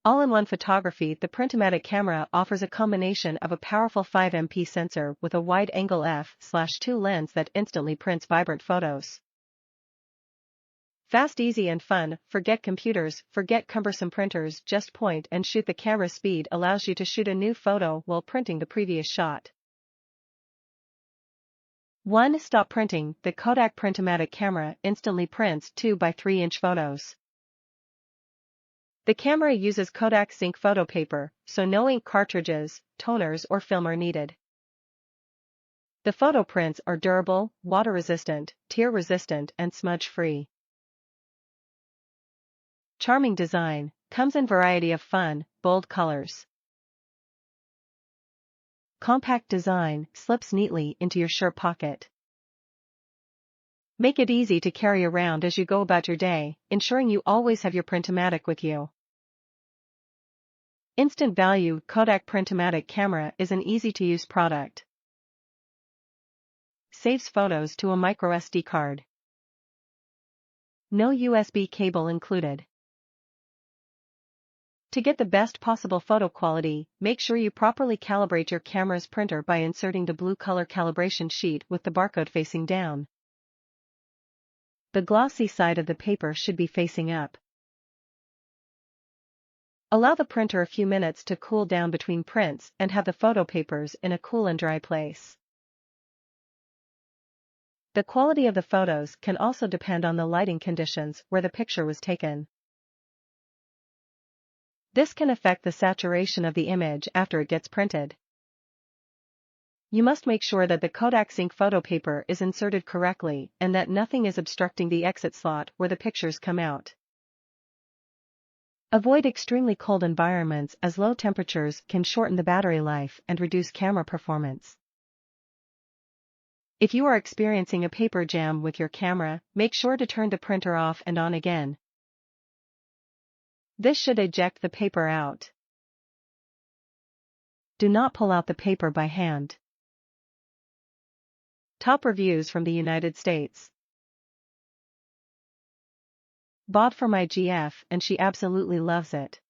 All-in-one photography. The Printomatic camera offers a combination of a powerful 5MP sensor with a wide-angle f/2 lens that instantly prints vibrant photos. Fast, easy and fun. Forget computers, forget cumbersome printers, just point and shoot. The camera speed allows you to shoot a new photo while printing the previous shot. 1. Stop printing. The Kodak Printomatic camera instantly prints 2 by 3 inch photos. The camera uses Kodak Zink Photo Paper, so no ink cartridges, toners or film are needed. The photo prints are durable, water-resistant, tear-resistant and smudge-free. Charming design, comes in variety of fun, bold colors. Compact design, slips neatly into your shirt pocket. Make it easy to carry around as you go about your day, ensuring you always have your Printomatic with you. Instant value. Kodak Printomatic camera is an easy-to-use product. Saves photos to a microSD card. No USB cable included. To get the best possible photo quality, make sure you properly calibrate your camera's printer by inserting the blue color calibration sheet with the barcode facing down. The glossy side of the paper should be facing up. Allow the printer a few minutes to cool down between prints and have the photo papers in a cool and dry place. The quality of the photos can also depend on the lighting conditions where the picture was taken. This can affect the saturation of the image after it gets printed. You must make sure that the Kodak Zink Photo Paper is inserted correctly and that nothing is obstructing the exit slot where the pictures come out. Avoid extremely cold environments as low temperatures can shorten the battery life and reduce camera performance. If you are experiencing a paper jam with your camera, make sure to turn the printer off and on again. This should eject the paper out. Do not pull out the paper by hand. Top reviews from the United States. Bought for my GF and she absolutely loves it.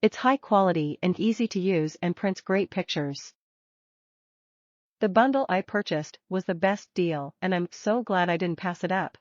It's high quality and easy to use and prints great pictures. The bundle I purchased was the best deal and I'm so glad I didn't pass it up.